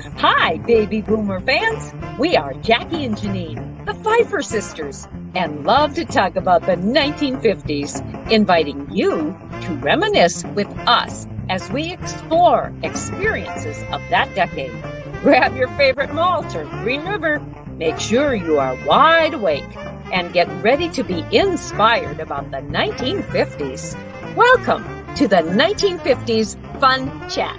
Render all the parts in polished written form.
Hi, baby boomer fans. We are Jackie and Janine, the Pfeiffer sisters, and love to talk about the 1950s, inviting you to reminisce with us as we explore experiences of that decade. Grab your favorite malt or Green River. Make sure you are wide awake and get ready to be inspired about the 1950s. Welcome to the 1950s Fun Chat.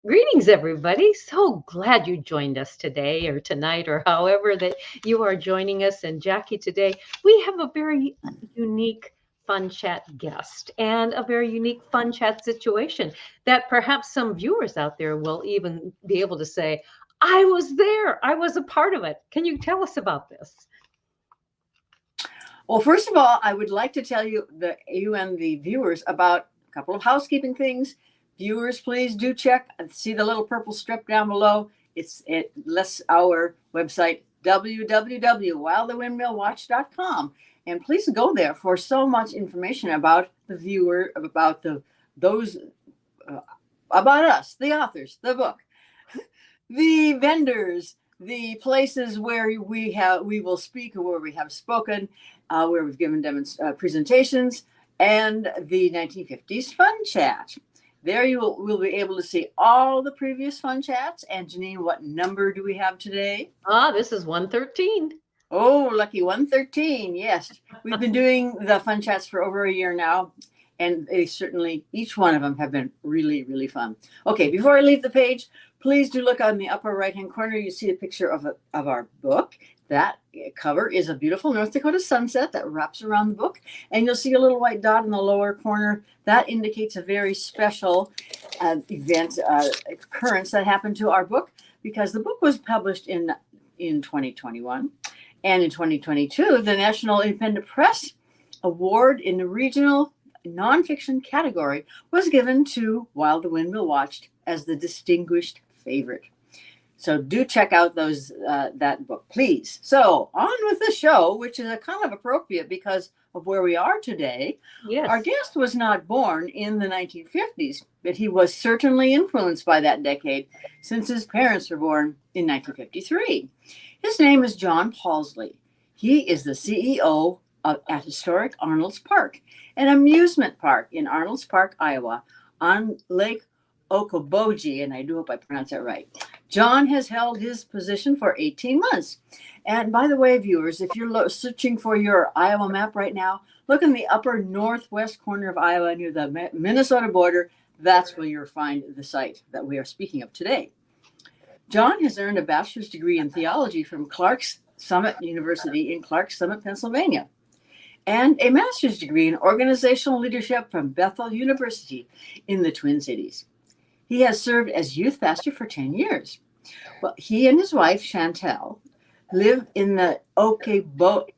Greetings, everybody. So glad you joined us today or tonight or however that you are joining us. And Jackie, today we have a very unique Fun Chat guest and a very unique Fun Chat situation that perhaps some viewers out there will even be able to say, I was there. I was a part of it. Can you tell us about this? Well, first of all, I would like to tell you and the viewers about a couple of housekeeping things. Viewers, please do check and see the little purple strip down below. It lists our website, www.whilethewindmillwatch.com. And please go there for so much information about the viewer, about about us, the authors, the book, the vendors, the places where we will speak or where we have spoken, where we've given presentations, and the 1950s Fun Chat. There you will be able to see all the previous Fun Chats. And Janine, what number do we have today? This is 113. Oh, lucky 113. Yes. We've been doing the Fun Chats for over a year now. And they certainly, each one of them have been really, really fun. Okay, before I leave the page, please do look on the upper right-hand corner. You see a picture of our book. That cover is a beautiful North Dakota sunset that wraps around the book. And you'll see a little white dot in the lower corner. That indicates a very special event, occurrence that happened to our book, because the book was published in 2021. And in 2022, the National Independent Press Award in the regional nonfiction category was given to While the Windmill Watched as the distinguished favorite. So do check out that book, please. So on with the show, which is a kind of appropriate because of where we are today. Yes. Our guest was not born in the 1950s, but he was certainly influenced by that decade since his parents were born in 1953. His name is Jon Pausley. He is the CEO at historic Arnold's Park, an amusement park in Arnold's Park, Iowa, on Lake Okoboji, and I do hope I pronounce that right. Jon has held his position for 18 months. And by the way, viewers, if you're searching for your Iowa map right now, look in the upper northwest corner of Iowa near the Minnesota border. That's where you'll find the site that we are speaking of today. Jon has earned a bachelor's degree in theology from Clarks Summit University in Clarks Summit, Pennsylvania, and a master's degree in organizational leadership from Bethel University in the Twin Cities. He has served as youth pastor for 10 years. Well, he and his wife, Chantel, live in the Okoboji,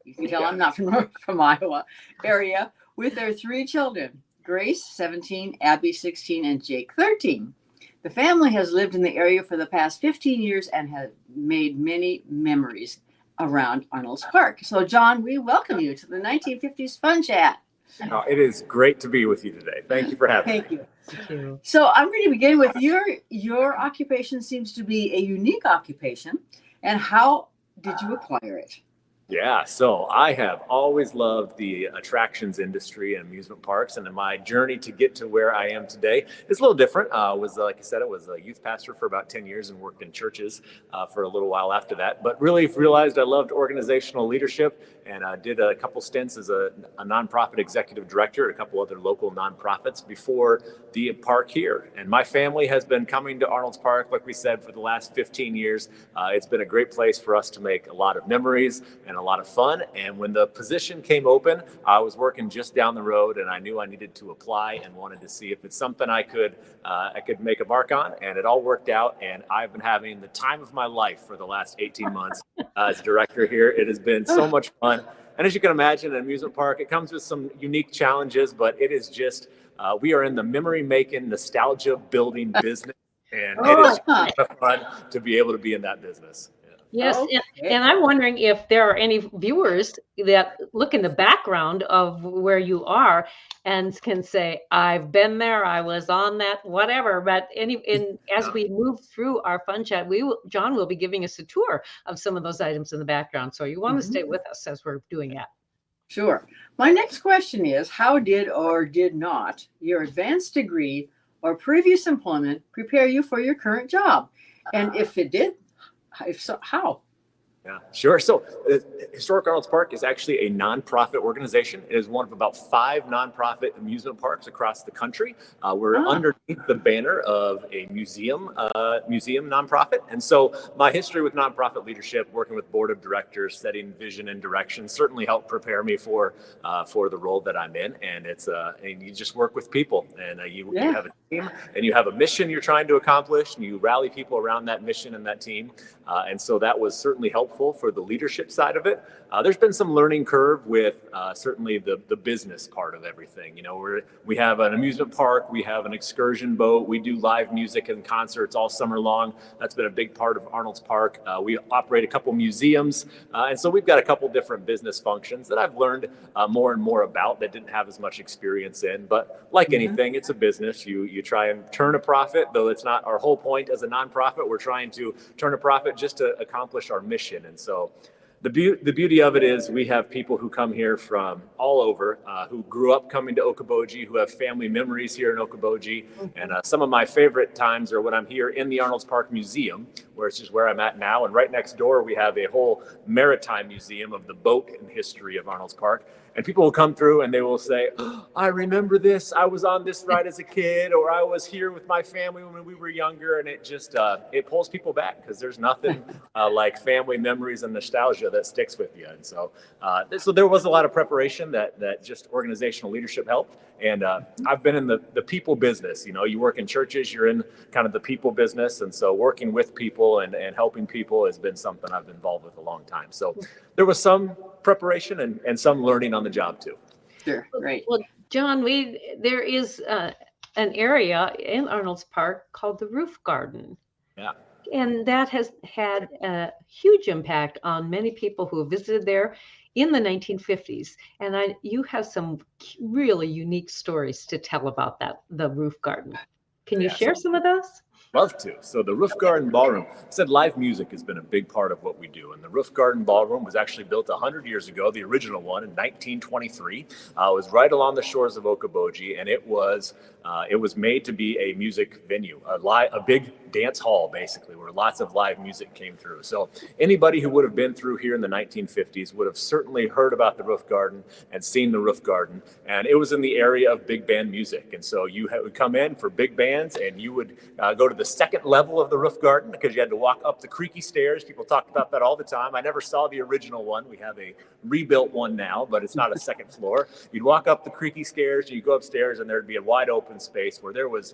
you can tell I'm not from Iowa, area, with their 3 children, Grace, 17, Abby, 16, and Jake, 13. The family has lived in the area for the past 15 years and has made many memories around Arnold's Park. So, Jon, we welcome you to the 1950s Fun Chat. It is great to be with you today. Thank you for having me. Thank you. So I'm going to begin with your occupation seems to be a unique occupation. And how did you acquire it? Yeah, so I have always loved the attractions industry and amusement parks, and my journey to get to where I am today is a little different. Was like I said, I was a youth pastor for about 10 years and worked in churches for a little while after that, but really realized I loved organizational leadership, and did a couple stints as a nonprofit executive director at a couple other local nonprofits before the park here. And my family has been coming to Arnold's Park, like we said, for the last 15 years. It's been a great place for us to make a lot of memories and a lot of fun. And when the position came open, I was working just down the road, and I knew I needed to apply and wanted to see if it's something I could make a mark on. And it all worked out. And I've been having the time of my life for the last 18 months as director here. It has been so much fun. And as you can imagine, an amusement park, it comes with some unique challenges, but it is just, we are in the memory making, nostalgia building business. And it is kind of fun to be able to be in that business. Yes, Okay. and I'm wondering if there are any viewers that look in the background of where you are and can say, "I've been there, I was on that," whatever. But as Yeah. we move through our fun chat, John will be giving us a tour of some of those items in the background. So you want to stay Mhm. with us as we're doing that. Sure. My next question is, how did or did not your advanced degree or previous employment prepare you for your current job? And if it did, if so, how? Yeah, sure. So, Historic Arnold's Park is actually a nonprofit organization. It is one of about 5 nonprofit amusement parks across the country. We're Ah, underneath the banner of a museum nonprofit. And so, my history with nonprofit leadership, working with board of directors, setting vision and direction, certainly helped prepare me for the role that I'm in. And and you just work with people, and you yeah. have a team, and you have a mission you're trying to accomplish, and you rally people around that mission and that team. And so that was certainly helpful for the leadership side of it. There's been some learning curve with certainly the business part of everything. You know, we have an amusement park, we have an excursion boat, we do live music and concerts all summer long. That's been a big part of Arnold's Park. We operate a couple museums, and so we've got a couple different business functions that I've learned more and more about that didn't have as much experience in. But like Mhm. anything, it's a business. You try and turn a profit, though it's not our whole point as a nonprofit. We're trying to turn a profit just to accomplish our mission. And so the beauty of it is we have people who come here from all over, who grew up coming to Okoboji, who have family memories here in Okoboji. And some of my favorite times are when I'm here in the Arnold's Park Museum, which is where I'm at now. And right next door, we have a whole maritime museum of the boat and history of Arnold's Park. And people will come through and they will say, "Oh, I remember this. I was on this ride as a kid, or I was here with my family when we were younger." And it just, it pulls people back because there's nothing like family memories and nostalgia that sticks with you. And so, so there was a lot of preparation that just organizational leadership helped. And I've been in the people business. You know, you work in churches, you're in kind of the people business. And so working with people and helping people has been something I've been involved with a long time. So there was some preparation and some learning on the job too. Sure. Right. Well, John, there is an area in Arnold's Park called the Roof Garden. Yeah. And that has had a huge impact on many people who have visited there in the 1950s. And you have some really unique stories to tell about the roof garden. Can you Yeah. So share some of those? love to. So the Roof Garden Ballroom, I said live music has been a big part of what we do. And the Roof Garden Ballroom was actually built 100 years ago, the original one in 1923. It was right along the shores of Okoboji, and it was made to be a music venue, a big dance hall, basically, where lots of live music came through. So anybody who would have been through here in the 1950s would have certainly heard about the Roof Garden and seen the Roof Garden. And it was in the area of big band music. And so you would come in for big bands, and you would go to the second level of the Roof Garden because you had to walk up the creaky stairs. People talked about that all the time. I never saw the original one. We have a rebuilt one now, but it's not a second floor. You'd walk up the creaky stairs, and you go upstairs, and there'd be a wide open space where there was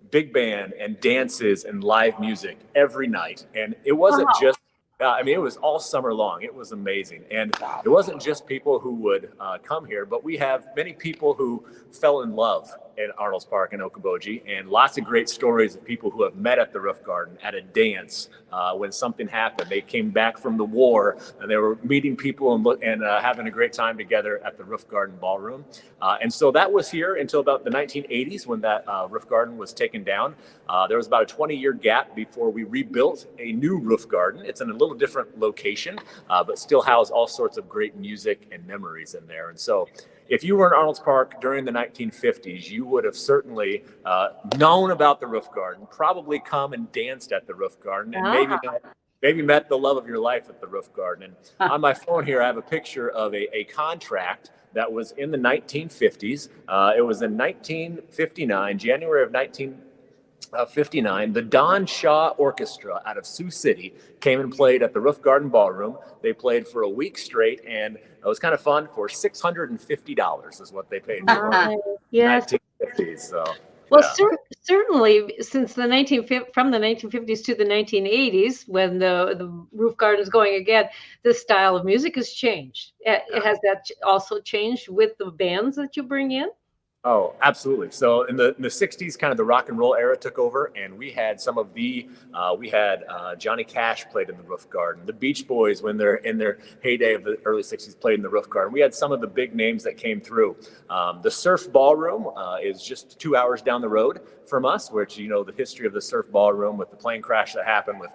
big band and dances and live music every night. And it wasn't just, I mean, it was all summer long. It was amazing. And it wasn't just people who would come here, but we have many people who fell in love in Arnold's Park in Okoboji, and lots of great stories of people who have met at the Roof Garden at a dance when something happened. They came back from the war and they were meeting people and having a great time together at the Roof Garden Ballroom. And so that was here until about the 1980s when that Roof Garden was taken down. There was about a 20-year gap before we rebuilt a new Roof Garden. It's in a little different location, but still house all sorts of great music and memories in there. And so if you were in Arnold's Park during the 1950s, you would have certainly known about the Roof Garden, probably come and danced at the Roof Garden, and maybe met the love of your life at the Roof Garden. And on my phone here, I have a picture of a contract that was in the 1950s. It was in 1959, January of 1959. The Don Shaw Orchestra out of Sioux City came and played at the Roof Garden Ballroom. They played for a week straight, and it was kind of fun. For $650 is what they paid for. Yes. 1950s. So, well, yeah. certainly since from the 1950s to the 1980s, when the Roof Garden is going again, the style of music has changed. Has that also changed with the bands that you bring in? Oh, absolutely. So in the 60s, kind of the rock and roll era took over, and we had some of the we had Johnny Cash played in the Roof Garden. The Beach Boys, when they're in their heyday of the early 60s, played in the Roof Garden. We had some of the big names that came through. The Surf Ballroom is just 2 hours down the road from us, which, you know, the history of the Surf Ballroom with the plane crash that happened with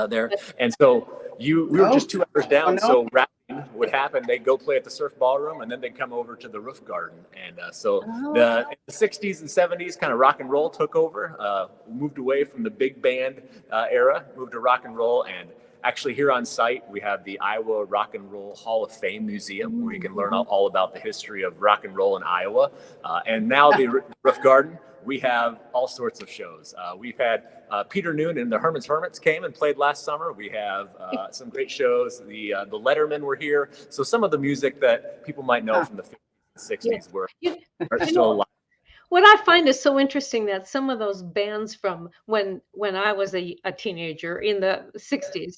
there. And so we were just 2 hours down. So rapping would happen. They'd go play at the Surf Ballroom, and then they'd come over to the Roof Garden. And in the 60s and 70s, kind of rock and roll took over, moved away from the big band era, moved to rock and roll. And actually here on site, we have the Iowa Rock and Roll Hall of Fame Museum, where you can learn all about the history of rock and roll in Iowa. And now the Roof Garden, we have all sorts of shows. We've had Peter Noon and the Herman's Hermits came and played last summer. We have some great shows. The Lettermen were here. So some of the music that people might know from the 50s and 60s are still alive. What I find is so interesting that some of those bands from when I was a teenager in the 60s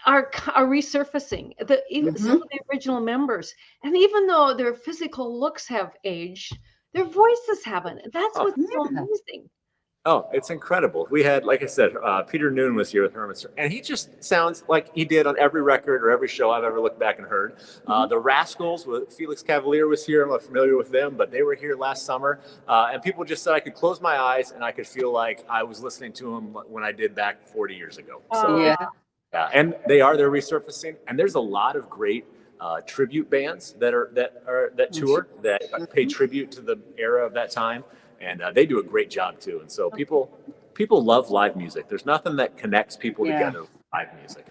are resurfacing. Some of the original members. And even though their physical looks have aged, their voices haven't. That's what's so amazing. Oh, it's incredible. We had, like I said, Peter Noon was here with Herman's, and he just sounds like he did on every record or every show I've ever looked back and heard. The Rascals, with Felix Cavalier was here. I'm not familiar with them, but they were here last summer. And people just said I could close my eyes and I could feel like I was listening to them when I did back 40 years ago. So, and they're resurfacing. And there's a lot of great tribute bands that tour, that pay tribute to the era of that time. And they do a great job too. And so people love live music. There's nothing that connects people together with live music.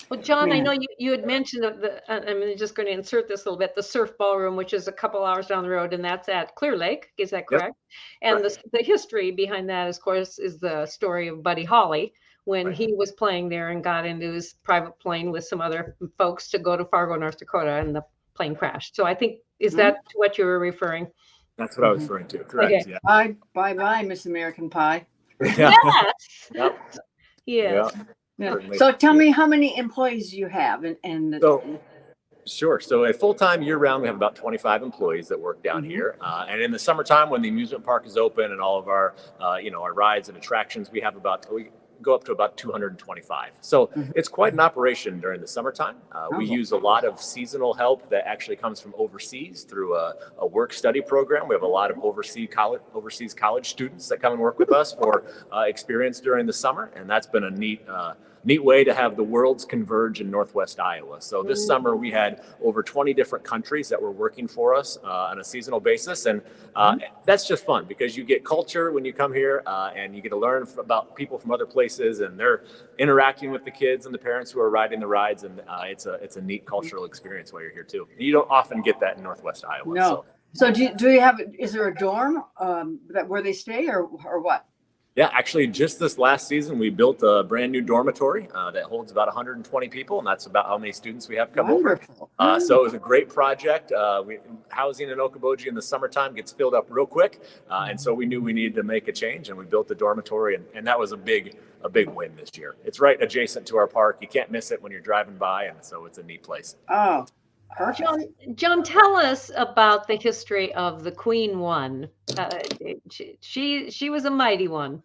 Well, John, I know you had mentioned I'm just going to insert this a little bit, the Surf Ballroom, which is a couple hours down the road, and that's at Clear Lake. Is that correct? Yep. And the history behind that, of course, is the story of Buddy Holly, when he was playing there and got into his private plane with some other folks to go to Fargo, North Dakota, and the plane crashed. So I think, is that what you were referring? That's what I was referring to. Correct. Okay. Yeah. Bye, Miss American Pie. Yes. Yep. Yes. Yeah. So tell me how many employees you have, Sure. So at full-time year-round, we have about 25 employees that work down here. And in the summertime, when the amusement park is open and all of our, our rides and attractions, we go up to about 225. So it's quite an operation during the summertime. We use a lot of seasonal help that actually comes from overseas through a work-study program. We have a lot of overseas college students that come and work with us for experience during the summer, and that's been a neat way to have the worlds converge in Northwest Iowa. So this summer we had over 20 different countries that were working for us on a seasonal basis. And that's just fun because you get culture when you come here and you get to learn about people from other places, and they're interacting with the kids and the parents who are riding the rides. And it's a neat cultural experience while you're here too. You don't often get that in Northwest Iowa. No. So do you have, is there a dorm where they stay or what? Yeah, actually, just this last season, we built a brand new dormitory that holds about 120 people, and that's about how many students we have come over. So it was a great project. Housing in Okoboji in the summertime gets filled up real quick, and so we knew we needed to make a change, and we built the dormitory, and that was a big win this year. It's right adjacent to our park. You can't miss it when you're driving by, and so it's a neat place. Oh. John, tell us about the history of the Queen One. She was a mighty one.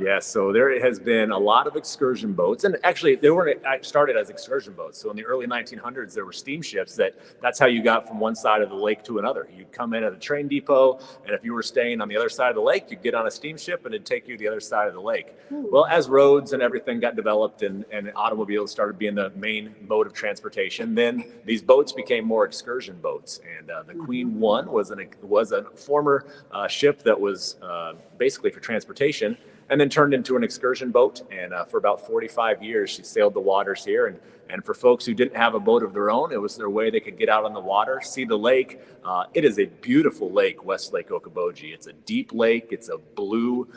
Yes, so there has been a lot of excursion boats, and actually they weren't started as excursion boats. So in the early 1900s, there were steamships that's how you got from one side of the lake to another. You'd come in at a train depot, and if you were staying on the other side of the lake, you'd get on a steamship and it'd take you to the other side of the lake. Well, as roads and everything got developed and automobiles started being the main mode of transportation, then these boats became more excursion boats. And the Queen One was a former ship that was basically for transportation, and then turned into an excursion boat. And for about 45 years, she sailed the waters here. And for folks who didn't have a boat of their own, it was their way they could get out on the water, see the lake. It is a beautiful lake, West Lake Okoboji. It's a deep lake. It's a blue,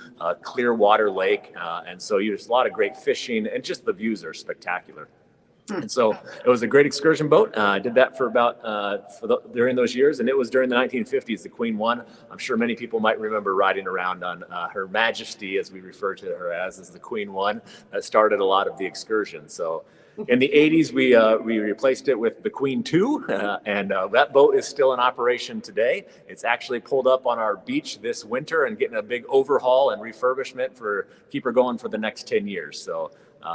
clear water lake. And so there's a lot of great fishing, and just the views are spectacular. And so it was a great excursion boat. I did that for about during those years, and it was during the 1950s, the Queen One. I'm sure many people might remember riding around on Her Majesty, as we refer to her as the Queen One. That started a lot of the excursions. So in the 80s, we replaced it with the Queen Two, and that boat is still in operation today. It's actually pulled up on our beach this winter and getting a big overhaul and refurbishment for keep her going for the next 10 years. So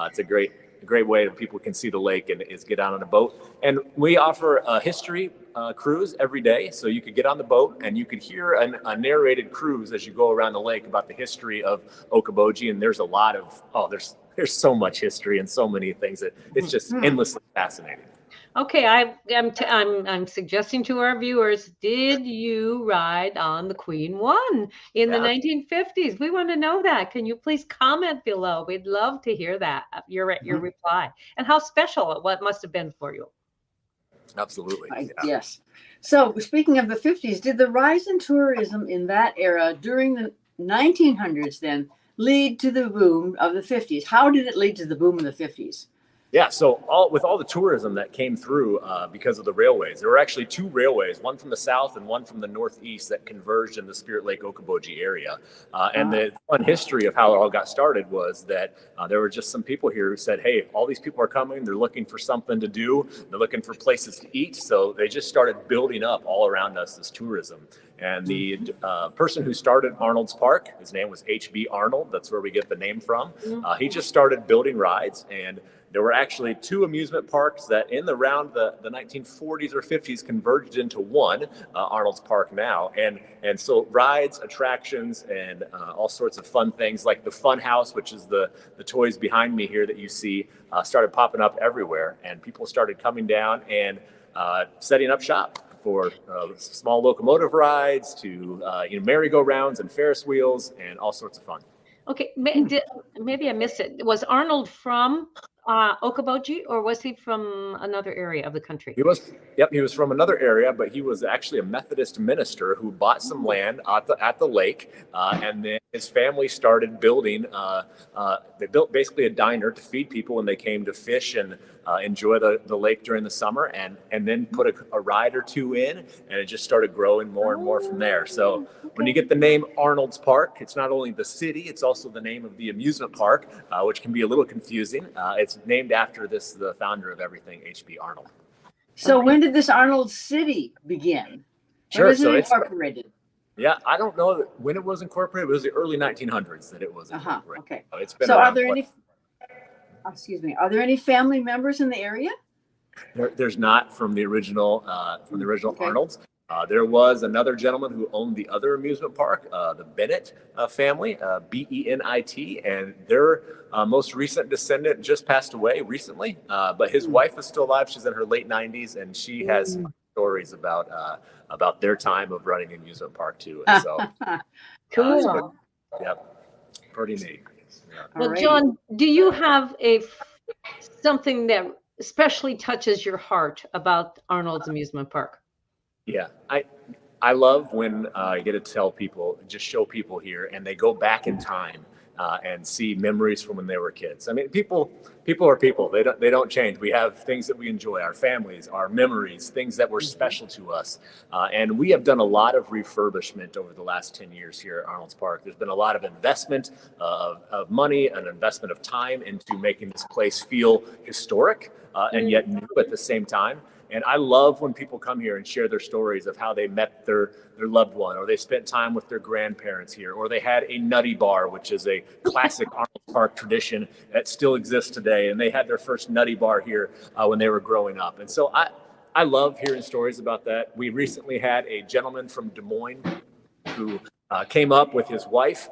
it's a great way that people can see the lake and is get out on a boat. And we offer a history cruise every day. So you could get on the boat and you could hear a narrated cruise as you go around the lake about the history of Okoboji. And there's a lot of, there's so much history and so many things that it's just endlessly fascinating. Okay, I'm suggesting to our viewers, did you ride on the Queen One in the 1950s? We want to know that. Can you please comment below? We'd love to hear that, your reply, and how special it must have been for you. Absolutely. Yes. So speaking of the 50s, did the rise in tourism in that era during the 1900s then lead to the boom of the 50s? How did it lead to the boom of the 50s? Yeah, so with all the tourism that came through because of the railways, there were actually two railways, one from the south and one from the northeast that converged in the Spirit Lake Okoboji area. And the fun history of how it all got started was that there were just some people here who said, hey, all these people are coming, they're looking for something to do, they're looking for places to eat. So they just started building up all around us this tourism. And the person who started Arnold's Park, his name was H.B. Arnold. That's where we get the name from. He just started building rides, and there were actually two amusement parks that in around the 1940s or 50s converged into one, Arnold's Park now. And so rides, attractions, and all sorts of fun things like the Fun House, which is the toys behind me here that you see, started popping up everywhere. And people started coming down and setting up shop for small locomotive rides to merry-go-rounds and Ferris wheels and all sorts of fun. Okay, maybe I missed it. Was Arnold from Okoboji, or was he from another area of the country? He was from another area, but he was actually a Methodist minister who bought some land at the lake, and then his family started building. They built basically a diner to feed people when they came to fish and enjoy the lake during the summer, and then put a ride or two in, and it just started growing more and more from there. So when you get the name Arnold's Park, it's not only the city, it's also the name of the amusement park, which can be a little confusing. It's named after the founder of everything, H.B. Arnold. So when did this Arnold city begin? Sure. When was it incorporated? Yeah, I don't know when it was incorporated. It was the early 1900s that it was incorporated. Okay. It's been so are there any family members in the area? There's not from the original Okay. Arnolds. There was another gentleman who owned the other amusement park, the Bennett family, B-E-N-I-T, and their most recent descendant just passed away recently, but his wife is still alive. She's in her late 90s, and she has stories about their time of running an amusement park too. And so, Cool. Pretty neat. Yeah. Well, Jon, do you have something that especially touches your heart about Arnold's Amusement Park? Yeah, I love when I get to tell people, just show people here, and they go back in time and see memories from when they were kids. I mean, people are people. They don't change. We have things that we enjoy, our families, our memories, things that were special to us. And we have done a lot of refurbishment over the last 10 years here at Arnold's Park. There's been a lot of investment of money and investment of time into making this place feel historic and yet new at the same time. And I love when people come here and share their stories of how they met their loved one, or they spent time with their grandparents here, or they had a nutty bar, which is a classic Arnold Park tradition that still exists today. And they had their first nutty bar here when they were growing up. And so I love hearing stories about that. We recently had a gentleman from Des Moines who came up with his wife,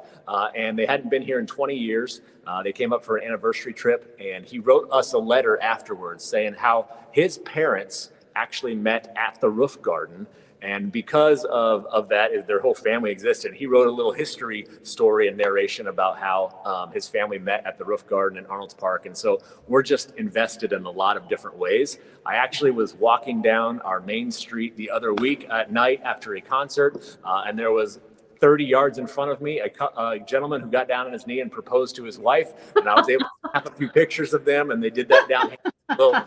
and they hadn't been here in 20 years. They came up for an anniversary trip, and he wrote us a letter afterwards saying how his parents actually met at the Roof Garden. And because of that, their whole family existed. He wrote a little history story and narration about how his family met at the Roof Garden in Arnold's Park. And so we're just invested in a lot of different ways. I actually was walking down our main street the other week at night after a concert, and there was 30 yards in front of me, a gentleman who got down on his knee and proposed to his wife. And I was able to have a few pictures of them, and they did that down they'll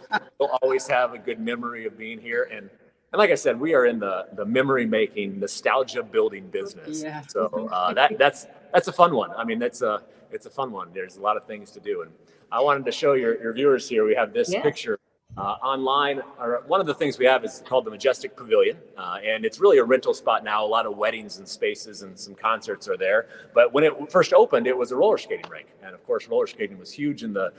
always have a good memory of being here. And like I said, we are in the memory making, nostalgia building business. Yeah. So that's a fun one. I mean, it's a fun one. There's a lot of things to do. And I wanted to show your viewers here. We have this picture online. Or one of the things we have is called the Majestic Pavilion. And it's really a rental spot now. A lot of weddings and spaces and some concerts are there. But when it first opened, it was a roller skating rink. And of course, roller skating was huge in the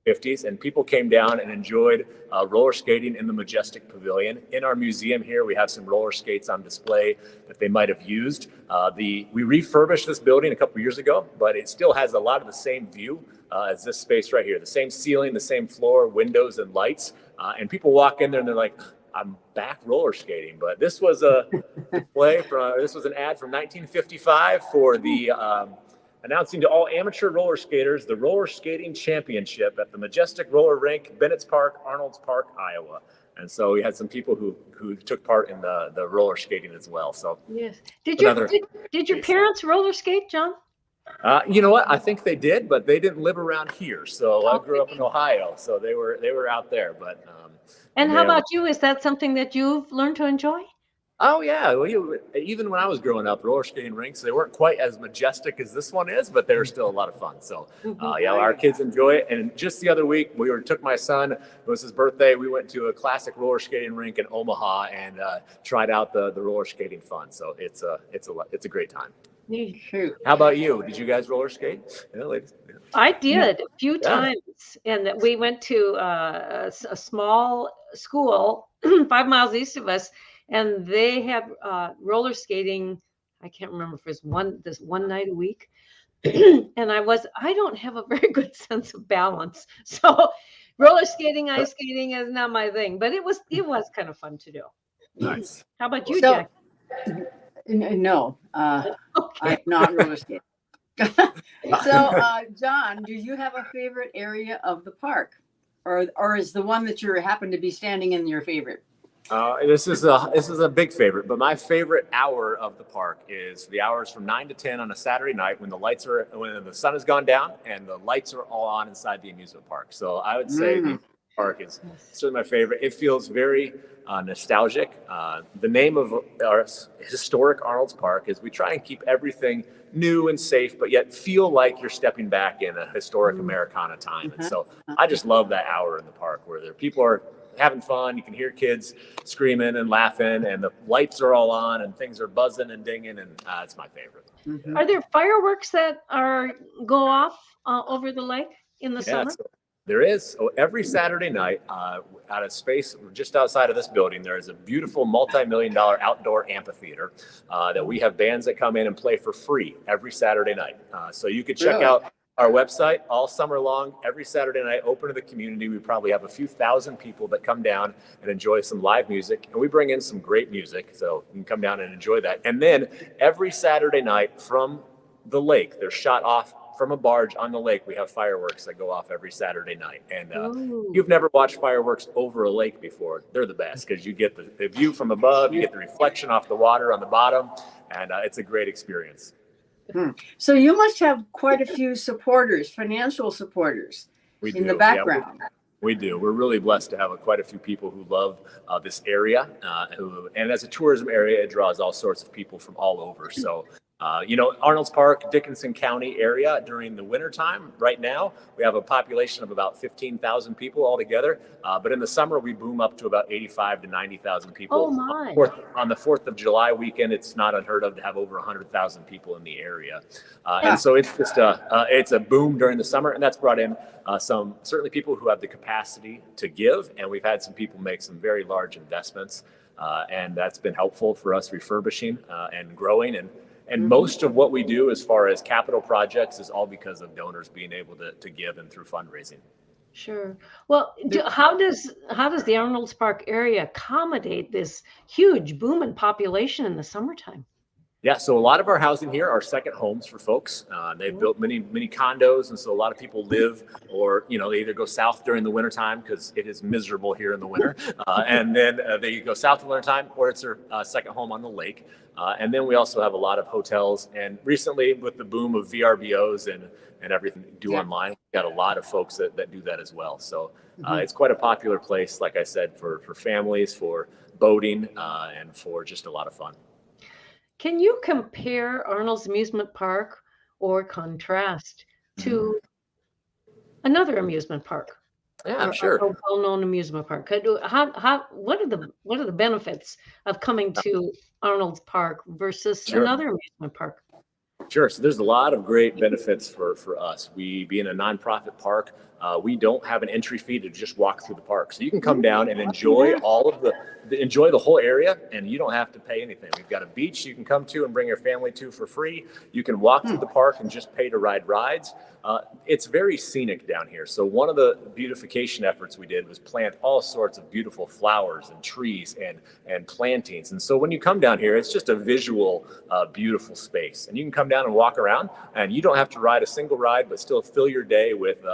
50s, and people came down and enjoyed roller skating in the Majestic Pavilion. In our museum here, we have some roller skates on display that they might have used. We refurbished this building a couple years ago, but it still has a lot of the same view as this space right here. The same ceiling, the same floor, windows and lights. And people walk in there and they're like, I'm back roller skating. But this was a display this was an ad from 1955 for the announcing to all amateur roller skaters the roller skating championship at the Majestic Roller Rink, Bennett's Park, Arnold's Park, Iowa. And so we had some people who took part in the roller skating as well. So yes, did your parents roller skate, John? You know what? I think they did, but they didn't live around here. So I grew up in Ohio, so they were out there. But and how about you? Is that something that you've learned to enjoy? Oh yeah, well, even when I was growing up, roller skating rinks, they weren't quite as majestic as this one is, but they were still a lot of fun. So yeah, our kids enjoy it. And just the other week, took my son. It was his birthday. We went to a classic roller skating rink in Omaha and tried out the roller skating fun. So it's a great time. How about you? Did you guys roller skate? Yeah, ladies. Yeah. I did a few times, and we went to a small school 5 miles east of us. And they had roller skating. I can't remember if it was this one night a week. And I don't have a very good sense of balance. So roller skating, ice skating is not my thing, but it was kind of fun to do. Nice. How about you, Jack? No, I'm not roller skating. So, John, do you have a favorite area of the park, or is the one that you happen to be standing in your favorite? This is a big favorite, but my favorite hour of the park is the hours from 9 to 10 on a Saturday night when the sun has gone down and the lights are all on inside the amusement park. So I would say the park is certainly my favorite. It feels very nostalgic. The name of our historic Arnold's Park is we try and keep everything new and safe, but yet feel like you're stepping back in a historic Americana time. And so I just love that hour in the park where people are having fun. You can hear kids screaming and laughing, and the lights are all on, and things are buzzing and dinging, and it's my favorite. Are there fireworks that go off over the lake in the summer? So there is. So every Saturday night, at a space just outside of this building, there is a beautiful multi-million-dollar outdoor amphitheater that we have bands that come in and play for free every Saturday night. So you could check out our website all summer long, every Saturday night, open to the community. We probably have a few thousand people that come down and enjoy some live music. And we bring in some great music, so you can come down and enjoy that. And then every Saturday night from the lake, they're shot off from a barge on the lake. We have fireworks that go off every Saturday night. And you've never watched fireworks over a lake before. They're the best because you get the view from above, you get the reflection off the water on the bottom, and it's a great experience. So you must have quite a few supporters, financial supporters in the background. Yeah, we do. We're really blessed to have quite a few people who love this area. And as a tourism area, it draws all sorts of people from all over. So, Arnold's Park, Dickinson County area during the wintertime, right now, we have a population of about 15,000 people altogether. But in the summer, we boom up to about 85 to 90,000 people. Oh my. On the 4th of July weekend, it's not unheard of to have over 100,000 people in the area. And so it's just it's a boom during the summer, and that's brought in certainly people who have the capacity to give. And we've had some people make some very large investments. And that's been helpful for us refurbishing and growing. And most of what we do as far as capital projects is all because of donors being able to give and through fundraising. Sure. Well, how does the Arnold's Park area accommodate this huge boom in population in the summertime? Yeah, so a lot of our housing here are second homes for folks. They've built many condos, and so a lot of people live, or they either go south during the wintertime because it is miserable here in the winter, and then they go south in the wintertime, or it's their second home on the lake. And then we also have a lot of hotels, and recently with the boom of VRBOs and everything online, we've got a lot of folks that do that as well. So it's quite a popular place, like I said, for families, for boating, and for just a lot of fun. Can you compare Arnold's Amusement Park or contrast to another amusement park? Yeah, sure. A well-known amusement park. What are the benefits of coming to Arnold's Park versus another amusement park? Sure. So there's a lot of great benefits for us. We, being a nonprofit park, we don't have an entry fee to just walk through the park. So you can come down and enjoy all of enjoy the whole area, and you don't have to pay anything. We've got a beach you can come to and bring your family to for free. You can walk through the park and just pay to ride rides. It's very scenic down here. So one of the beautification efforts we did was plant all sorts of beautiful flowers and trees and plantings. And so when you come down here, it's just a visual, beautiful space. And you can come down and walk around, and you don't have to ride a single ride, but still fill your day with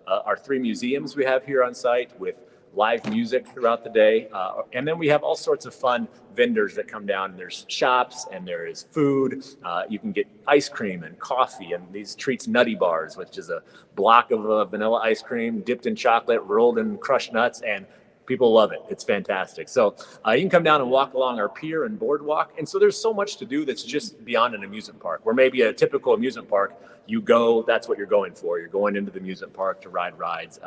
our 3 museums we have here on site, with live music throughout the day. And then we have all sorts of fun vendors that come down. There's shops and there is food. You can get ice cream and coffee and these Treats Nutty Bars, which is a block of vanilla ice cream dipped in chocolate, rolled in crushed nuts, and people love it. It's fantastic. So you can come down and walk along our pier and boardwalk. And so there's so much to do that's just beyond an amusement park, where maybe a typical amusement park, you go, that's what you're going for. You're going into the amusement park to ride rides.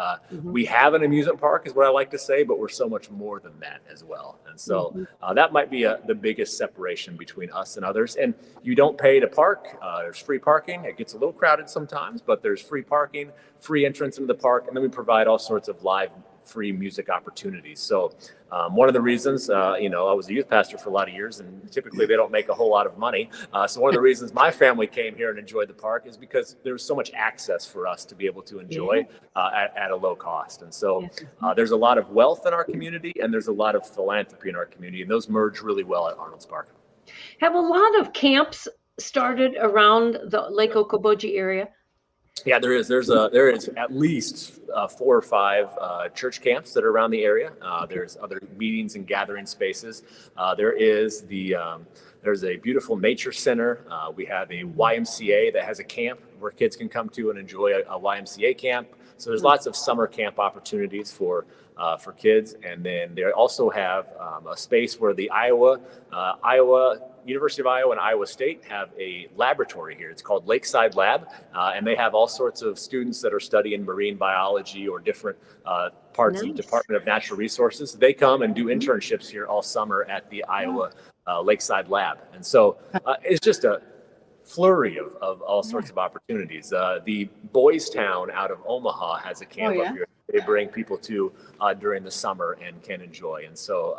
We have an amusement park is what I like to say, but we're so much more than that as well. And so that might be the biggest separation between us and others. And you don't pay to park. There's free parking. It gets a little crowded sometimes, but there's free parking, free entrance into the park. And then we provide all sorts of live free music opportunities. So one of the reasons, I was a youth pastor for a lot of years, and typically they don't make a whole lot of money. So one of the reasons my family came here and enjoyed the park is because there's so much access for us to be able to enjoy at a low cost. And so there's a lot of wealth in our community, and there's a lot of philanthropy in our community, and those merge really well at Arnold's Park. Have a lot of camps started around the Lake Okoboji area? Yeah, there is. There is at least 4 or 5 church camps that are around the area. There's other meetings and gathering spaces. There's a beautiful nature center. We have a YMCA that has a camp where kids can come to and enjoy a YMCA camp. So there's lots of summer camp opportunities for kids. And then they also have a space where the University of Iowa and Iowa State have a laboratory here. It's called Lakeside Lab, and they have all sorts of students that are studying marine biology or different parts of the Department of Natural Resources. They come and do internships here all summer at the Iowa Lakeside Lab. And so it's just a flurry of all sorts of opportunities. The Boys Town out of Omaha has a camp up here. They bring people to during the summer and can enjoy. And so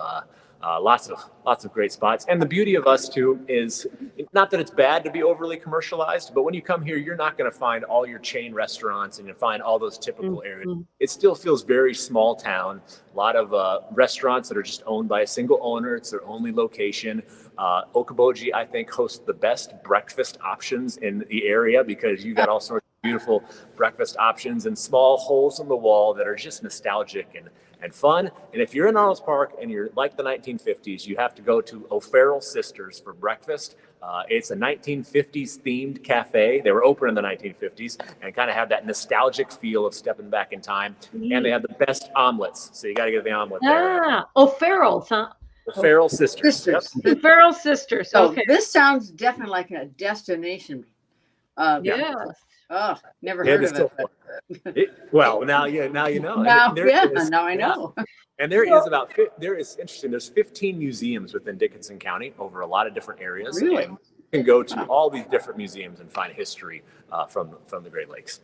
lots of great spots. And the beauty of us too is not that it's bad to be overly commercialized, but when you come here, you're not going to find all your chain restaurants and you find all those typical areas. It still feels very small town. A lot of restaurants that are just owned by a single owner. It's their only location. Okoboji, I think, hosts the best breakfast options in the area because you got all sorts of beautiful breakfast options and small holes in the wall that are just nostalgic and fun. And if you're in Arnold's Park and you're like the 1950s, you have to go to O'Farrell Sisters for breakfast. It's a 1950s themed cafe. They were open in the 1950s and kind of have that nostalgic feel of stepping back in time. And they have the best omelets. So you got to get the omelet there. O'Farrell's, huh? O'Farrell Sisters. Yep. O'Farrell Sisters. So Okay. this sounds definitely like a destination. Yes. Oh, never heard of it. Well, now you know. Now I know. And there's 15 museums within Dickinson County over a lot of different areas. Really? And you can go to all these different museums and find history from the Great Lakes.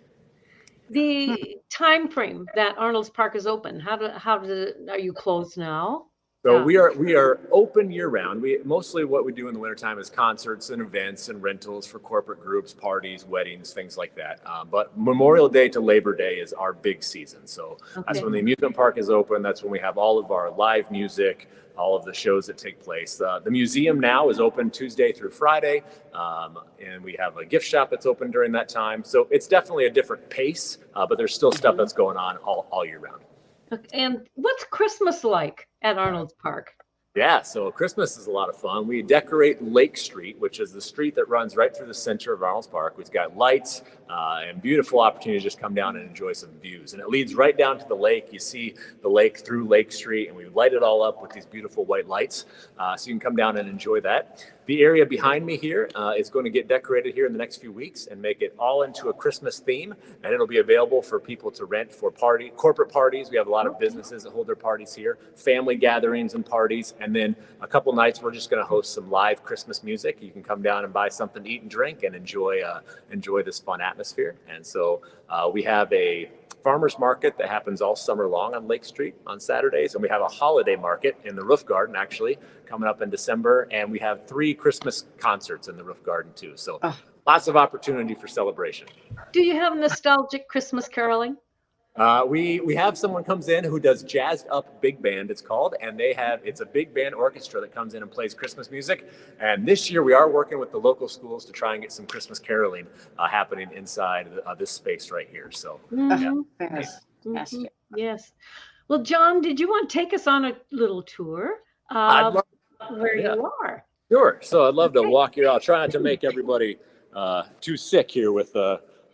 The time frame that Arnold's Park is open, are you closed now? So we are open year round. We mostly what we do in the wintertime is concerts and events and rentals for corporate groups, parties, weddings, things like that. But Memorial Day to Labor Day is our big season. So that's when the amusement park is open. That's when we have all of our live music, all of the shows that take place. The museum now is open Tuesday through Friday, and we have a gift shop that's open during that time. So it's definitely a different pace, but there's still stuff that's going on all year round. And what's Christmas like at Arnold's Park? Yeah, so Christmas is a lot of fun. We decorate Lake Street, which is the street that runs right through the center of Arnold's Park. We've got lights and beautiful opportunity to just come down and enjoy some views. And it leads right down to the lake. You see the lake through Lake Street, and we light it all up with these beautiful white lights. So you can come down and enjoy that. The area behind me here is going to get decorated here in the next few weeks and make it all into a Christmas theme. And it'll be available for people to rent for corporate parties. We have a lot of businesses that hold their parties here, family gatherings and parties. And then a couple nights, we're just going to host some live Christmas music. You can come down and buy something to eat and drink and enjoy this fun atmosphere. And so we have a farmers market that happens all summer long on Lake Street on Saturdays. And we have a holiday market in the Roof Garden, actually, coming up in December. And we have 3 Christmas concerts in the Roof Garden, too. So lots of opportunity for celebration. Do you have nostalgic Christmas caroling? We have someone comes in who does jazzed up big band, it's called, and it's a big band orchestra that comes in and plays Christmas music. And this year we are working with the local schools to try and get some Christmas caroling happening inside this space right here. So Yes. Well, John, did you want to take us on a little tour where you are? Sure. So I'd love to walk you. I'll try not to make everybody too sick here with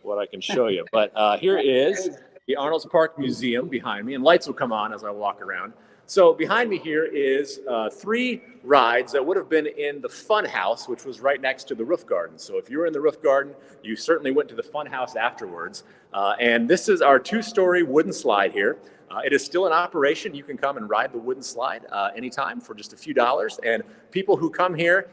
what I can show you. But here is the Arnold's Park Museum behind me, and lights will come on as I walk around. So behind me here is 3 rides that would have been in the Fun House, which was right next to the Roof Garden. So if you were in the Roof Garden, you certainly went to the Fun House afterwards. And this is our 2-story wooden slide here. It is still in operation. You can come and ride the wooden slide anytime for just a few dollars. And people who come here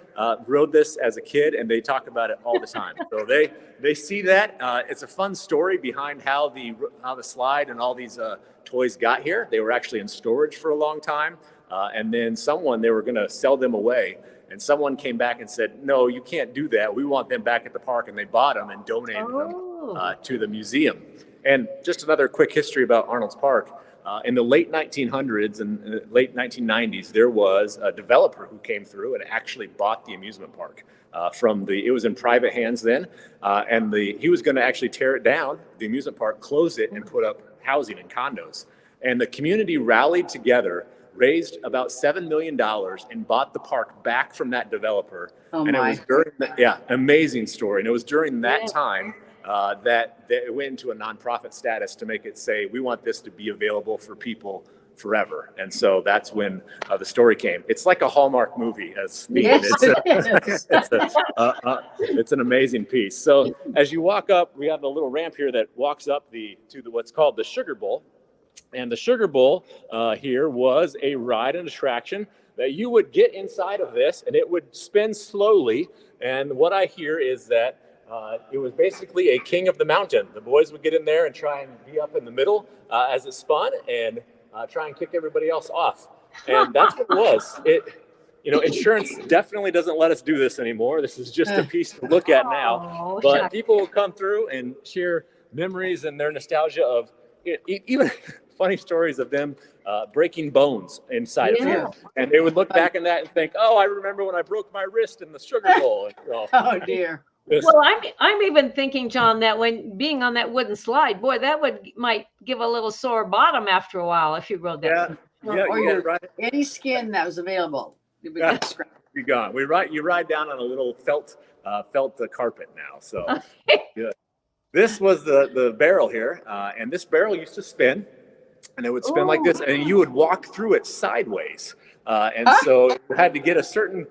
rode this as a kid, and they talk about it all the time. So they see that. It's a fun story behind how the slide and all these toys got here. They were actually in storage for a long time. And then they were going to sell them away. And someone came back and said, no, you can't do that. We want them back at the park. And they bought them and donated them to the museum. And just another quick history about Arnold's Park. In the late 1900s and late 1990s, there was a developer who came through and actually bought the amusement park it was in private hands then. And he was going to actually tear it down, the amusement park, close it, and put up housing and condos. And the community rallied together, raised about $7 million, and bought the park back from that developer. And it was during amazing story. And it was during that time that it went into a nonprofit status to make it say, we want this to be available for people forever. And so that's when the story came. It's like a Hallmark movie as theme. Yes. It's an amazing piece. So as you walk up, we have a little ramp here that walks up to what's called the Sugar Bowl. And the Sugar Bowl here was a ride and attraction that you would get inside of this, and it would spin slowly. And what I hear is that it was basically a king of the mountain. The boys would get in there and try and be up in the middle as it spun and try and kick everybody else off. And that's what it was. Insurance definitely doesn't let us do this anymore. This is just a piece to look at now. But people will come through and share memories and their nostalgia of even funny stories of them breaking bones inside of here. And they would look back in that and think, oh, I remember when I broke my wrist in the Sugar Bowl. Oh, dear. Well, I'm even thinking, John, that when being on that wooden slide, boy, that might give a little sore bottom after a while if you rode that. Or any skin that was available. Be gone. You ride down on a little felt carpet now. So this was the barrel here, and this barrel used to spin, and it would spin like this, and you would walk through it sideways, and so you had to get a certain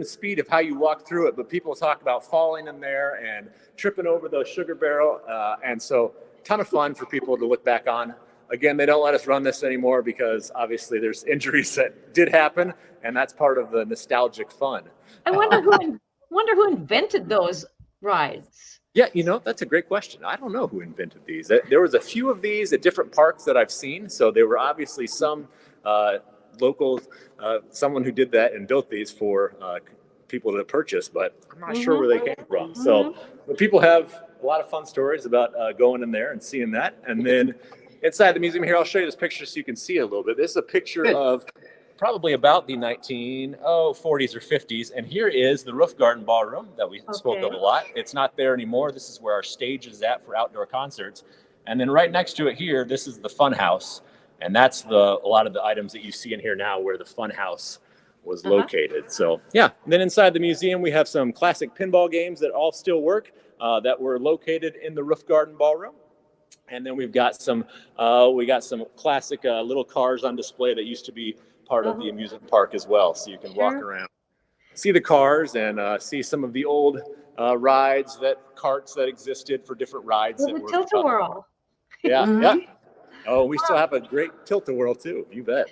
speed of how you walk through it. But people talk about falling in there and tripping over the sugar barrel. And so ton of fun for people to look back on. Again, they don't let us run this anymore because obviously there's injuries that did happen, and that's part of the nostalgic fun. I wonder who invented those rides. Yeah, that's a great question. I don't know who invented these. There was a few of these at different parks that I've seen. So there were obviously some locals, someone who did that and built these for people to purchase, but I'm not sure where they came from. So but people have a lot of fun stories about going in there and seeing that. And then inside the museum here, I'll show you this picture so you can see it a little bit. This is a picture of probably about the 1940s or 50s. And here is the Roof Garden Ballroom that we spoke of a lot. It's not there anymore. This is where our stage is at for outdoor concerts. And then right next to it here, this is the fun house. And that's a lot of the items that you see in here now where the fun house was located. So yeah, and then inside the museum, we have some classic pinball games that all still work that were located in the Roof Garden Ballroom. And then we've got some classic little cars on display that used to be part of the amusement park as well. So you can walk around, see the cars, and see some of the old carts that existed for different rides. Well, the Tilt-A-Whirl. Yeah. Oh, we still have a great Tilt-A-Whirl too. You bet.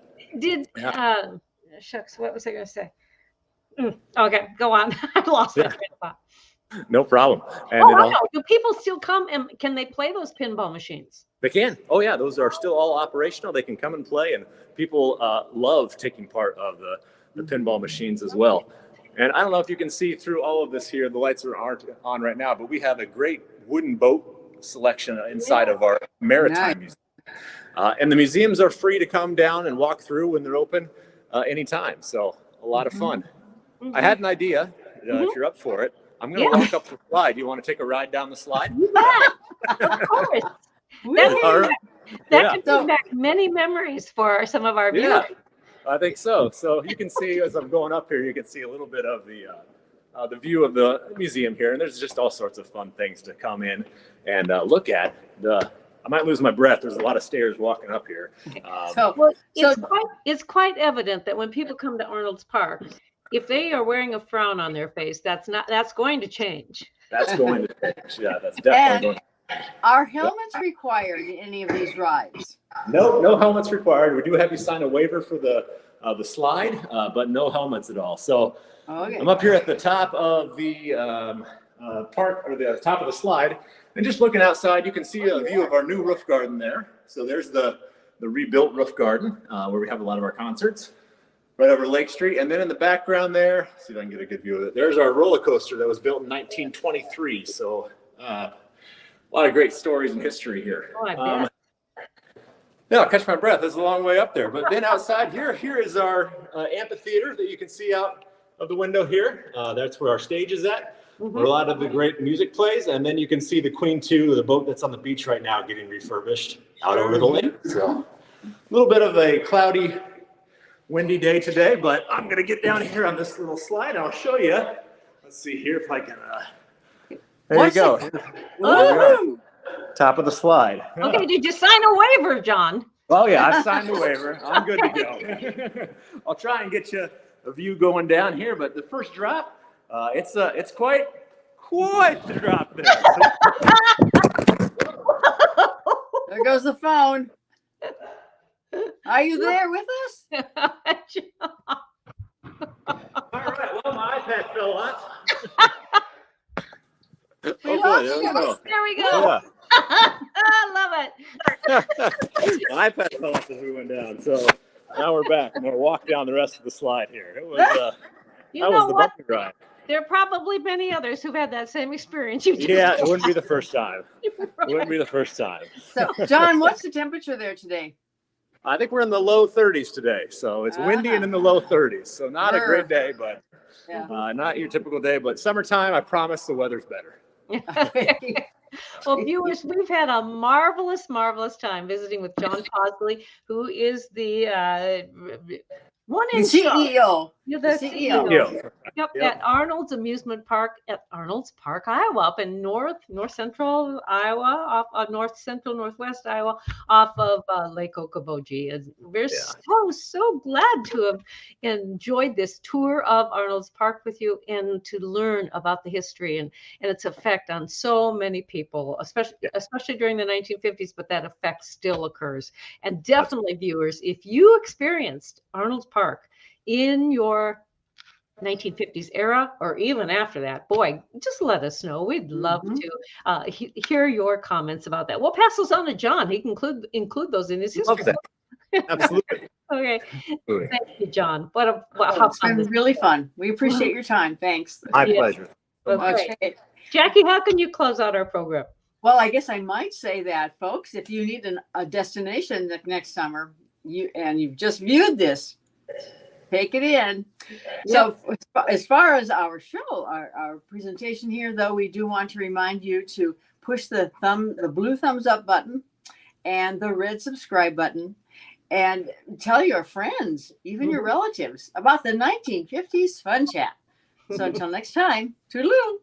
Shucks, what was I going to say? Okay, go on. I lost my train of thought. No problem. And I know. Do people still come and can they play those pinball machines? They can. Oh yeah, those are still all operational. They can come and play, and people love taking part of the pinball machines as well. And I don't know if you can see through all of this here. The lights aren't on right now, but we have a great wooden boat selection inside of our maritime museum. And the museums are free to come down and walk through when they're open anytime. So a lot of fun. I had an idea. If you're up for it, I'm going to walk up the slide. Do you want to take a ride down the slide? Of course. That could bring back many memories for some of our viewers. Yeah, I think so. So you can see as I'm going up here, you can see a little bit of the view of the museum here. And there's just all sorts of fun things to come in and look at. I might lose my breath. There's a lot of stairs walking up here. It's quite evident that when people come to Arnold's Park, if they are wearing a frown on their face, that's going to change. That's going to change. Yeah, that's definitely going to change. Are helmets required in any of these rides? No helmets required. We do have you sign a waiver for the slide, but no helmets at all. So I'm up here at the top of the park, or the top of the slide, and just looking outside, you can see a view of our new roof garden there. So there's the rebuilt roof garden where we have a lot of our concerts, right over Lake Street. And then in the background there, see if I can get a good view of it. There's our roller coaster that was built in 1923. So a lot of great stories and history here. I Yeah, I'll catch my breath. There's a long way up there. But then outside here is our amphitheater that you can see out of the window here. That's where our stage is at, where a lot of the great music plays. And then you can see the Queen 2, the boat that's on the beach right now, getting refurbished out over the lake. So a little bit of a cloudy, windy day today, but I'm going to get down here on this little slide and I'll show you. Let's see here if I can. There you go. Top of the slide. Okay, did you sign a waiver, John? Oh yeah, I've signed the waiver. I'm good to go. I'll try and get you a view going down here, but the first drop, it's quite the drop there. There goes the phone. Are you there with us? All right. Well, my iPad fell off. There we go. Yeah. I love it. My iPad fell off as we went down, so now we're back. I'm gonna walk down the rest of the slide here. It was that was the bumpy ride. There are probably many others who've had that same experience. Yeah, it wouldn't be the first time. It wouldn't be the first time. So, John, what's the temperature there today? I think we're in the low 30s today, so it's windy and in the low 30s. So not a great day, but not your typical day. But summertime, I promise the weather's better. Well, viewers, we've had a marvelous time visiting with Jon Pausley, who is the CEO. You're the CEO. Yep, at Arnold's Amusement Park at Arnold's Park, Iowa, up in north central Iowa, off north central northwest Iowa, off of Lake Okoboji. And we're so glad to have enjoyed this tour of Arnold's Park with you and to learn about the history and its effect on so many people, especially during the 1950s. But that effect still occurs. And definitely, viewers, if you experienced Arnold's Park in your 1950s era or even after that, boy, just let us know. We'd love to hear your comments about that. We'll pass those on to John. He can include those in his history. Absolutely. Okay. Absolutely. Thank you, John. How It's fun been this really fun. We appreciate your time. Thanks. My Yeah. pleasure. So much. Okay. Okay. Jackie, how can you close out our program? Well, I guess I might say that, folks, if you need a destination next summer, you've just viewed this, take it in. So as far as our show, our presentation here, though, we do want to remind you to push the blue thumbs up button and the red subscribe button, and tell your friends, even your relatives, about the 1950s Fun Chat. So until next time, toodaloo.